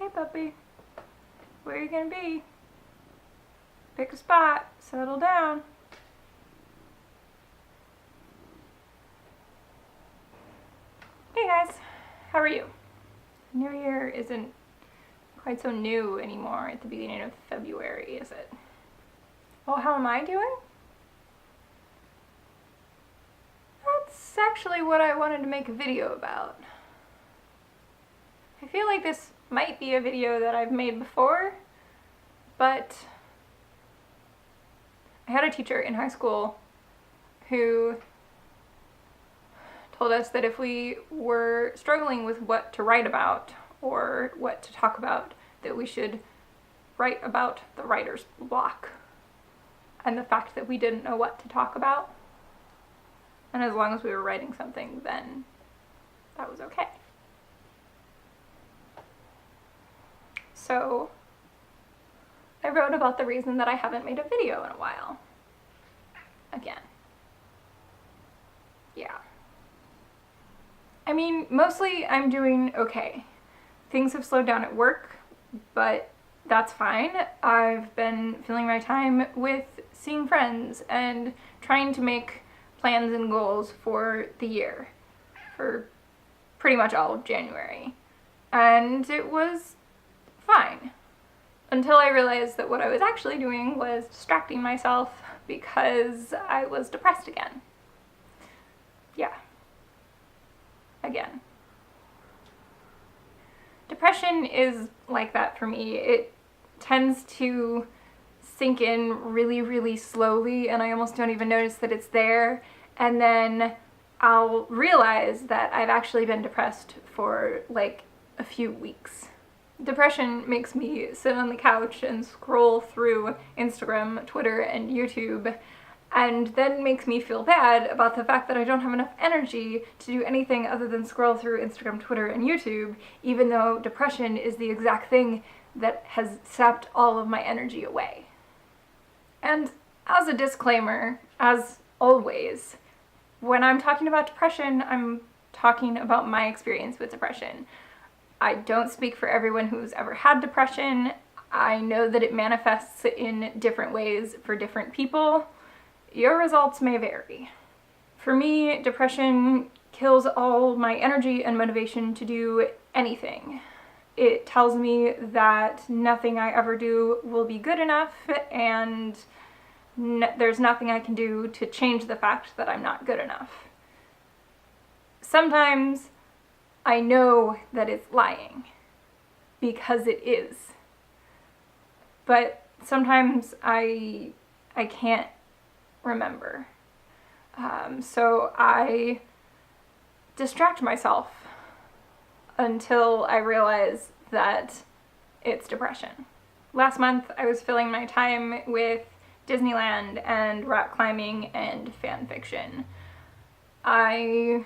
Hey puppy, where are you gonna be? Pick a spot, settle down. Hey guys, how are you? New Year isn't quite so new anymore at the beginning of February, is it? Oh, how am I doing? That's actually what I wanted to make a video about. I feel like this might be a video that I've made before, but I had a teacher in high school who told us that if we were struggling with what to write about or what to talk about, that we should write about the writer's block and the fact that we didn't know what to talk about. And as long as we were writing something, then that was okay. So I wrote about the reason that I haven't made a video in a while. Again. Yeah. I mean, mostly I'm doing okay. Things have slowed down at work, but that's fine. I've been filling my time with seeing friends and trying to make plans and goals for the year, for pretty much all of January. And it was fine. Until I realized that what I was actually doing was distracting myself because I was depressed again. Yeah. Again. Depression is like that for me. It tends to sink in really, really slowly, and I almost don't even notice that it's there. And then I'll realize that I've actually been depressed for like a few weeks. Depression makes me sit on the couch and scroll through Instagram, Twitter, and YouTube, and then makes me feel bad about the fact that I don't have enough energy to do anything other than scroll through Instagram, Twitter, and YouTube, even though depression is the exact thing that has sapped all of my energy away. And as a disclaimer, as always, when I'm talking about depression, I'm talking about my experience with depression. I don't speak for everyone who's ever had depression. I know that it manifests in different ways for different people. Your results may vary. For me, depression kills all my energy and motivation to do anything. It tells me that nothing I ever do will be good enough, and there's nothing I can do to change the fact that I'm not good enough. Sometimes I know that it's lying, because it is. But sometimes I can't remember. So I distract myself until I realize that it's depression. Last month I was filling my time with Disneyland and rock climbing and fan fiction. I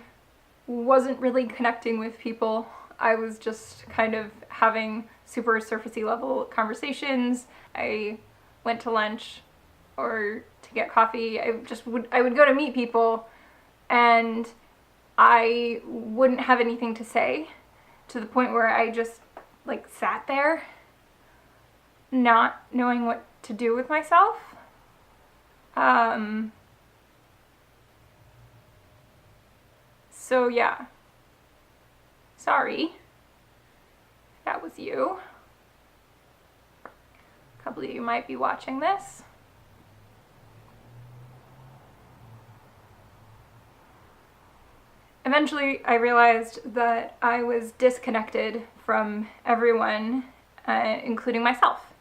wasn't really connecting with people. I was just kind of having super surfacey level conversations. I went to lunch or to get coffee. I would go to meet people, and I wouldn't have anything to say, to the point where I just like sat there not knowing what to do with myself. So yeah, sorry if that was you. A couple of you might be watching this. Eventually, I realized that I was disconnected from everyone, including myself.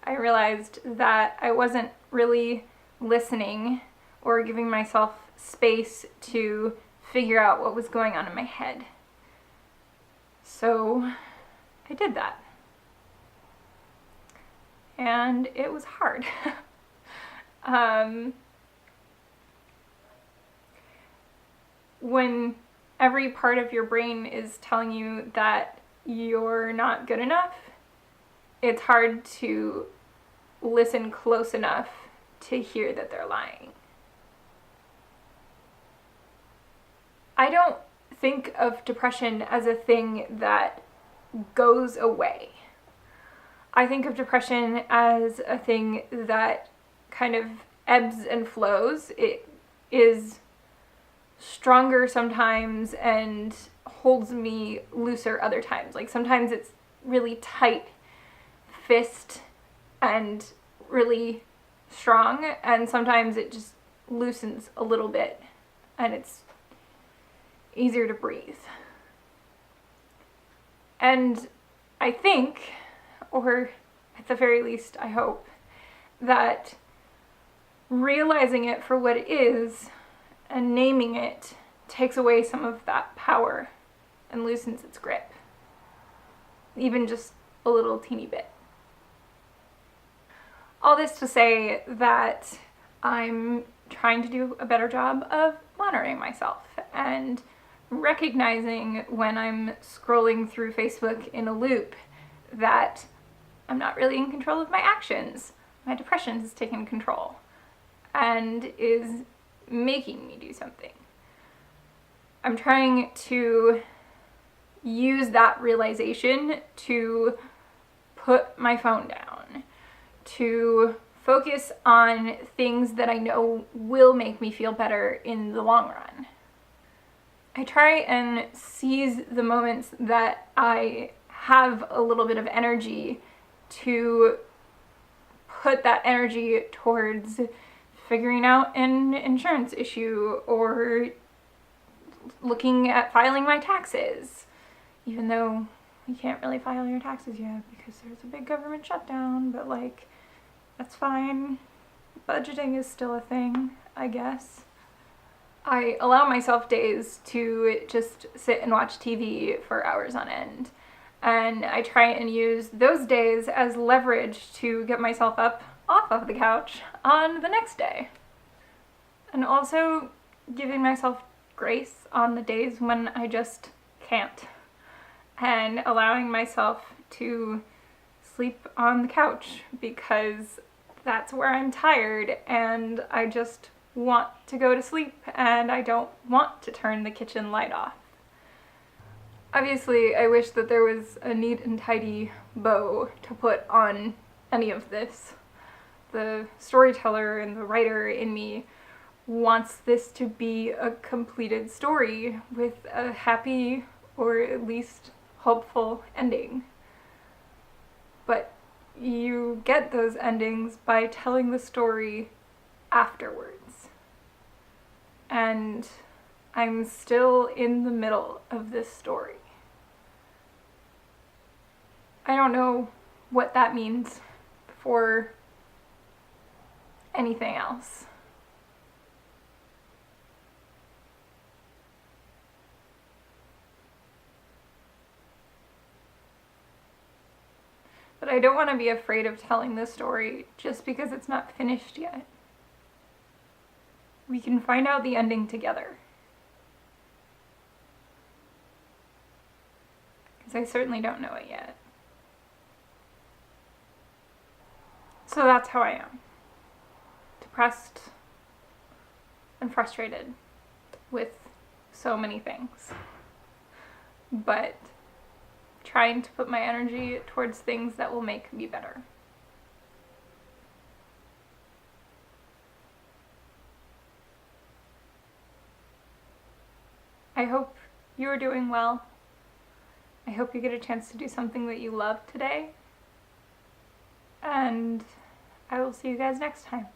I realized that I wasn't really listening or giving myself space to figure out what was going on in my head. So I did that. And it was hard. When every part of your brain is telling you that you're not good enough, it's hard to listen close enough to hear that they're lying. I don't think of depression as a thing that goes away. I think of depression as a thing that kind of ebbs and flows. It is stronger sometimes and holds me looser other times. Like sometimes it's really tight fist and really strong, and sometimes it just loosens a little bit and it's easier to breathe. And I think, or at the very least I hope, that realizing it for what it is and naming it takes away some of that power and loosens its grip, even just a little teeny bit. All this to say that I'm trying to do a better job of monitoring myself and recognizing when I'm scrolling through Facebook in a loop that I'm not really in control of my actions. My depression has taken control and is making me do something. I'm trying to use that realization to put my phone down, to focus on things that I know will make me feel better in the long run. I try and seize the moments that I have a little bit of energy to put that energy towards figuring out an insurance issue or looking at filing my taxes, even though you can't really file your taxes yet because there's a big government shutdown, but like, that's fine. Budgeting is still a thing, I guess. I allow myself days to just sit and watch TV for hours on end. And I try and use those days as leverage to get myself up off of the couch on the next day. And also giving myself grace on the days when I just can't. And allowing myself to sleep on the couch because that's where I'm tired and I just want to go to sleep and I don't want to turn the kitchen light off. Obviously, I wish that there was a neat and tidy bow to put on any of this. The storyteller and the writer in me wants this to be a completed story with a happy or at least hopeful ending. But you get those endings by telling the story afterwards. And I'm still in the middle of this story. I don't know what that means for anything else. But I don't want to be afraid of telling this story just because it's not finished yet. We can find out the ending together. Because I certainly don't know it yet. So that's how I am. Depressed and frustrated with so many things. But trying to put my energy towards things that will make me better. I hope you are doing well. I hope you get a chance to do something that you love today. And I will see you guys next time.